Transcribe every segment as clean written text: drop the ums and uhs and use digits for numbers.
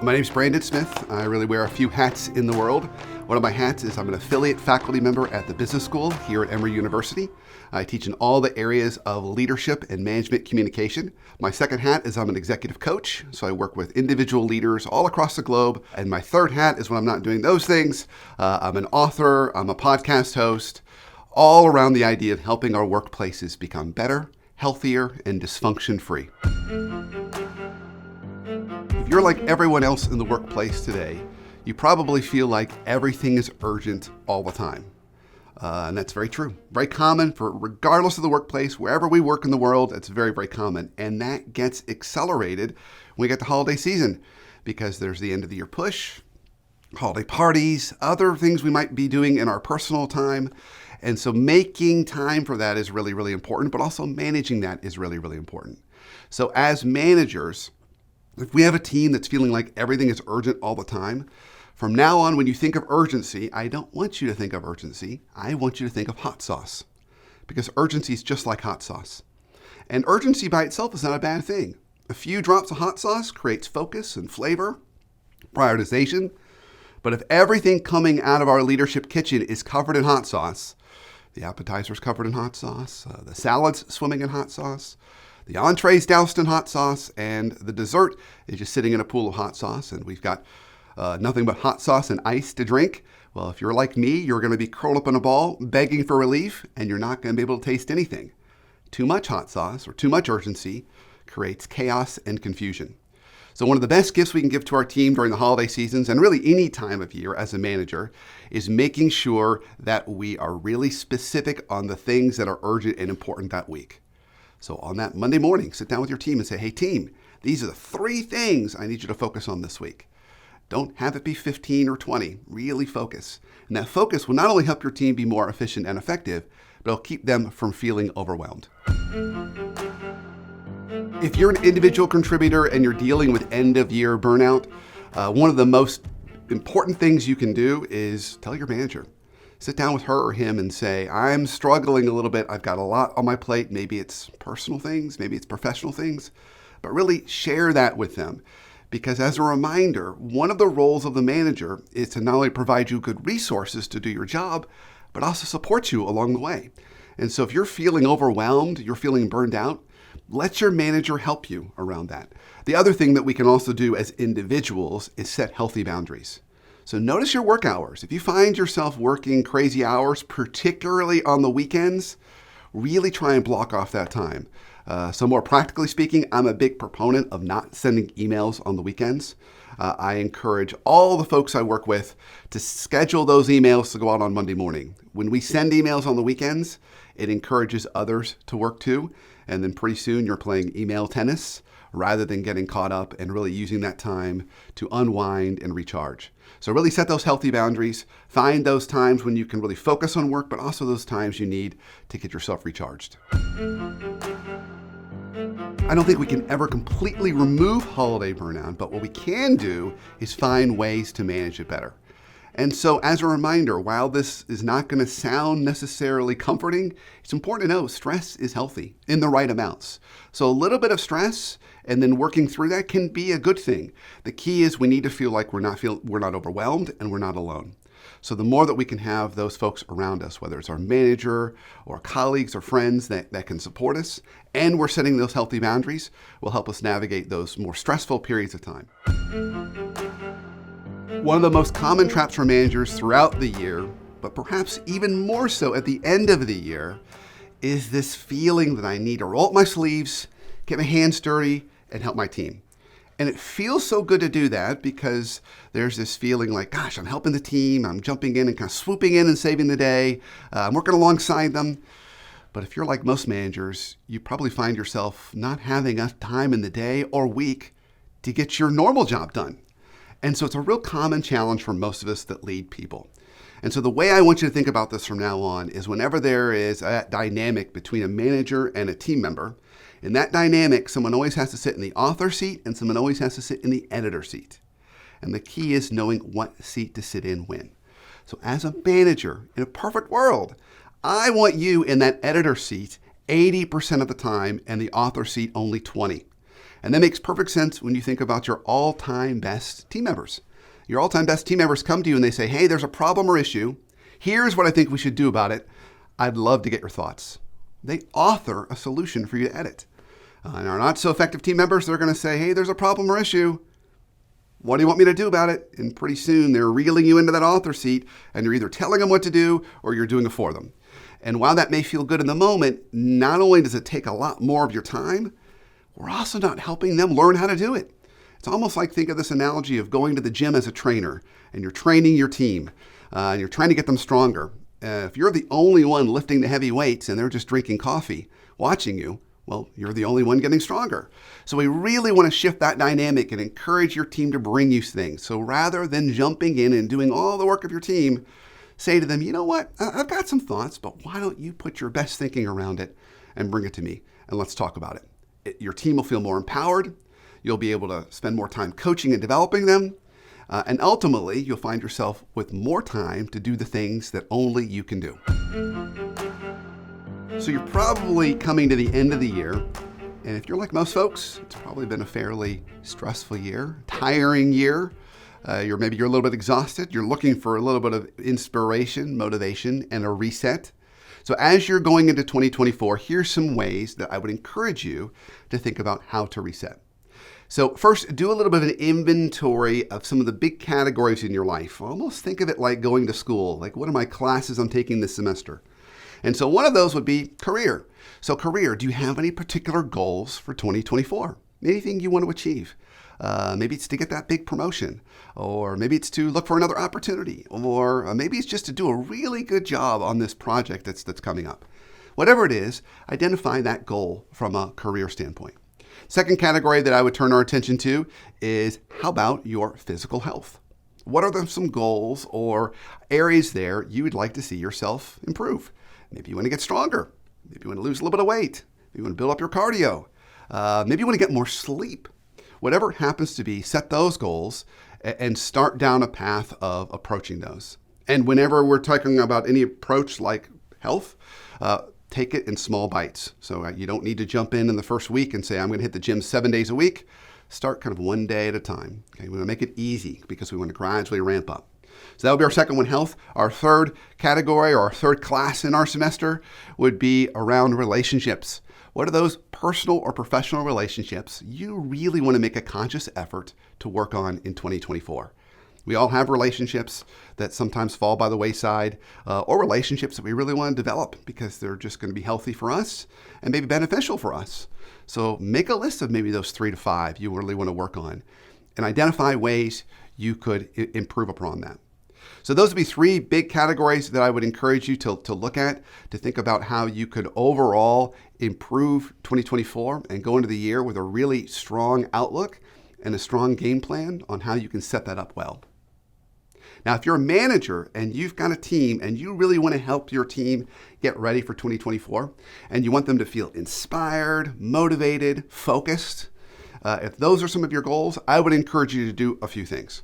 My name's Brandon Smith. I really wear a few hats in the world. One of my hats is I'm an affiliate faculty member at the business school here at Emory University. I teach in all the areas of leadership and management communication. My second hat is I'm an executive coach, so I work with individual leaders all across the globe. And my third hat is when I'm not doing those things, I'm an author, I'm a podcast host, all around the idea of helping our workplaces become better, healthier, and dysfunction-free. If you're like everyone else in the workplace today, you probably feel like everything is urgent all the time. And that's very true. Very common for regardless of the workplace, wherever we work in the world, it's very, very common. And that gets accelerated when we get to holiday season because there's the end of the year push, holiday parties, other things we might be doing in our personal time. And so making time for that is really, really important, but also managing that is really, really important. So as managers, if we have a team that's feeling like everything is urgent all the time, from now on, when you think of urgency, I don't want you to think of urgency. I want you to think of hot sauce, because urgency is just like hot sauce. And urgency by itself is not a bad thing. A few drops of hot sauce creates focus and flavor, prioritization. But if everything coming out of our leadership kitchen is covered in hot sauce, the appetizer's covered in hot sauce, the salad's swimming in hot sauce, the entree's doused in hot sauce, and the dessert is just sitting in a pool of hot sauce, and we've got nothing but hot sauce and ice to drink. Well, if you're like me, you're going to be curled up in a ball, begging for relief, and you're not going to be able to taste anything. Too much hot sauce or too much urgency creates chaos and confusion. So one of the best gifts we can give to our team during the holiday seasons, and really any time of year as a manager, is making sure that we are really specific on the things that are urgent and important that week. So on that Monday morning, sit down with your team and say, hey team, these are the 3 things I need you to focus on this week. Don't have it be 15 or 20, really focus. And that focus will not only help your team be more efficient and effective, but it'll keep them from feeling overwhelmed. If you're an individual contributor and you're dealing with end of year burnout, one of the most important things you can do is tell your manager. Sit down with her or him and say, I'm struggling a little bit. I've got a lot on my plate. Maybe it's personal things, maybe it's professional things, but really share that with them. Because as a reminder, one of the roles of the manager is to not only provide you good resources to do your job, but also support you along the way. And so if you're feeling overwhelmed, you're feeling burned out, let your manager help you around that. The other thing that we can also do as individuals is set healthy boundaries. So notice your work hours. If you find yourself working crazy hours, particularly on the weekends, really try and block off that time. So more practically speaking, I'm a big proponent of not sending emails on the weekends. I encourage all the folks I work with to schedule those emails to go out on Monday morning. When we send emails on the weekends, it encourages others to work too. And then pretty soon you're playing email tennis rather than getting caught up and really using that time to unwind and recharge. So really set those healthy boundaries. Find those times when you can really focus on work, but also those times you need to get yourself recharged. I don't think we can ever completely remove holiday burnout, but what we can do is find ways to manage it better. And so as a reminder, while this is not going to sound necessarily comforting, it's important to know stress is healthy in the right amounts. So a little bit of stress and then working through that can be a good thing. The key is we need to feel like we're not overwhelmed and we're not alone. So the more that we can have those folks around us, whether it's our manager or colleagues or friends that can support us, and we're setting those healthy boundaries, will help us navigate those more stressful periods of time. One of the most common traps for managers throughout the year, but perhaps even more so at the end of the year, is this feeling that I need to roll up my sleeves, get my hands dirty, and help my team. And it feels so good to do that because there's this feeling like, gosh, I'm helping the team, I'm jumping in and kind of swooping in and saving the day, I'm working alongside them. But if you're like most managers, you probably find yourself not having enough time in the day or week to get your normal job done. And so it's a real common challenge for most of us that lead people. And so the way I want you to think about this from now on is whenever there is a dynamic between a manager and a team member, in that dynamic, someone always has to sit in the author seat and someone always has to sit in the editor seat. And the key is knowing what seat to sit in when. So as a manager, in a perfect world, I want you in that editor seat 80% of the time and the author seat only 20. And that makes perfect sense when you think about your all-time best team members. Your all-time best team members come to you and they say, hey, there's a problem or issue. Here's what I think we should do about it. I'd love to get your thoughts. They author a solution for you to edit. And our not so effective team members, they're going to say, hey, there's a problem or issue. What do you want me to do about it? And pretty soon they're reeling you into that author seat and you're either telling them what to do or you're doing it for them. And while that may feel good in the moment, not only does it take a lot more of your time, we're also not helping them learn how to do it. It's almost like, think of this analogy of going to the gym as a trainer and you're training your team and you're trying to get them stronger. If you're the only one lifting the heavy weights and they're just drinking coffee, watching you, well, you're the only one getting stronger. So we really want to shift that dynamic and encourage your team to bring you things. So rather than jumping in and doing all the work of your team, say to them, you know what, I've got some thoughts, but why don't you put your best thinking around it and bring it to me and let's talk about it. Your team will feel more empowered. You'll be able to spend more time coaching and developing them. And ultimately, you'll find yourself with more time to do the things that only you can do. So you're probably coming to the end of the year. And if you're like most folks, it's probably been a fairly stressful year, tiring year. Maybe you're a little bit exhausted. You're looking for a little bit of inspiration, motivation, and a reset. So as you're going into 2024, here's some ways that I would encourage you to think about how to reset. So first, do a little bit of an inventory of some of the big categories in your life. Almost think of it like going to school. Like, what are my classes I'm taking this semester? And so one of those would be career. So career, do you have any particular goals for 2024? Anything you want to achieve? Maybe it's to get that big promotion, or maybe it's to look for another opportunity, or maybe it's just to do a really good job on this project that's coming up. Whatever it is, identify that goal from a career standpoint. Second category that I would turn our attention to is, how about your physical health? What are some goals or areas there you would like to see yourself improve? Maybe you want to get stronger. Maybe you want to lose a little bit of weight. Maybe you want to build up your cardio. Maybe you want to get more sleep. Whatever it happens to be, set those goals and start down a path of approaching those. And whenever we're talking about any approach like health, take it in small bites. So you don't need to jump in the first week and say, I'm going to hit the gym 7 days a week. Start kind of one day at a time. Okay, we want to make it easy because we want to gradually ramp up. So that would be our second one, health. Our third category, or our third class in our semester, would be around relationships. What are those personal or professional relationships you really want to make a conscious effort to work on in 2024? We all have relationships that sometimes fall by the wayside, or relationships that we really want to develop because they're just going to be healthy for us and maybe beneficial for us. So make a list of maybe those 3 to 5 you really want to work on and identify ways you could improve upon that. So those would be 3 big categories that I would encourage you to look at, to think about how you could overall improve 2024 and go into the year with a really strong outlook and a strong game plan on how you can set that up well. Now, if you're a manager and you've got a team and you really want to help your team get ready for 2024 and you want them to feel inspired, motivated, focused, if those are some of your goals, I would encourage you to do a few things.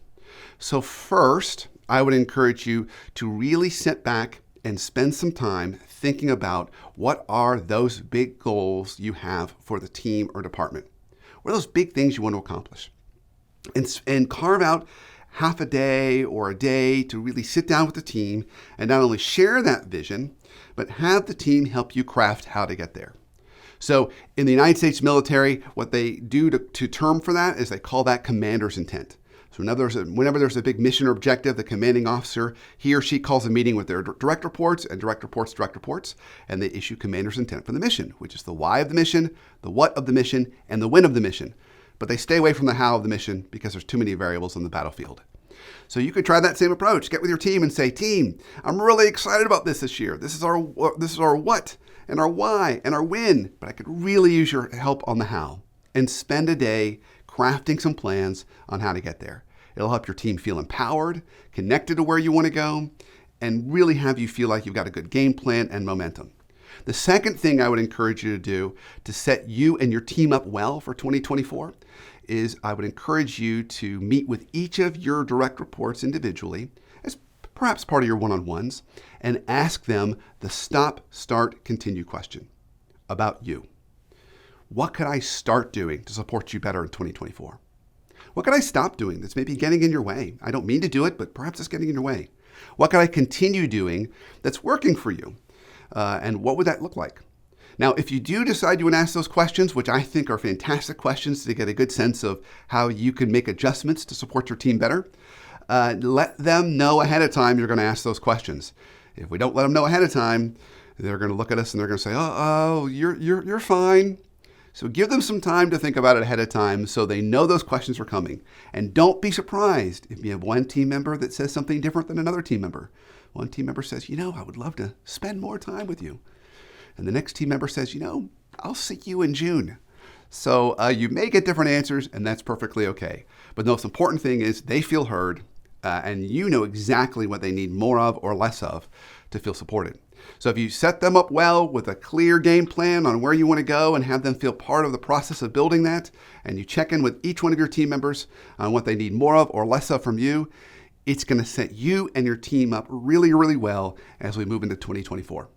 So first, I would encourage you to really sit back and spend some time thinking about what are those big goals you have for the team or department. What are those big things you want to accomplish? And carve out half a day or a day to really sit down with the team and not only share that vision, but have the team help you craft how to get there. So in the United States military, what they do to term for that is they call that commander's intent. So whenever there's a big mission or objective, the commanding officer, he or she calls a meeting with their direct reports and direct reports, and they issue commander's intent for the mission, which is the why of the mission, the what of the mission, and the when of the mission. But they stay away from the how of the mission because there's too many variables on the battlefield. So you could try that same approach. Get with your team and say, team, I'm really excited about this year. This is our what and our why and our when, but I could really use your help on the how. And spend a day crafting some plans on how to get there. It'll help your team feel empowered, connected to where you want to go, and really have you feel like you've got a good game plan and momentum. The second thing I would encourage you to do to set you and your team up well for 2024 is I would encourage you to meet with each of your direct reports individually, as perhaps part of your one-on-ones, and ask them the stop, start, continue question about you. what could I start doing to support you better in 2024? What could I stop doing that's maybe getting in your way? I don't mean to do it, but perhaps it's getting in your way. What could I continue doing that's working for you? And what would that look like? Now, if you do decide you want to ask those questions, which I think are fantastic questions to get a good sense of how you can make adjustments to support your team better, let them know ahead of time you're going to ask those questions. If we don't let them know ahead of time, they're going to look at us and they're going to say, oh, you're fine. So give them some time to think about it ahead of time so they know those questions are coming. And don't be surprised if you have one team member that says something different than another team member. One team member says, I would love to spend more time with you. And the next team member says, I'll see you in June. So you may get different answers, and that's perfectly okay. But the most important thing is they feel heard, and you know exactly what they need more of or less of to feel supported. So if you set them up well with a clear game plan on where you want to go and have them feel part of the process of building that, and you check in with each one of your team members on what they need more of or less of from you, it's going to set you and your team up really, really well as we move into 2024.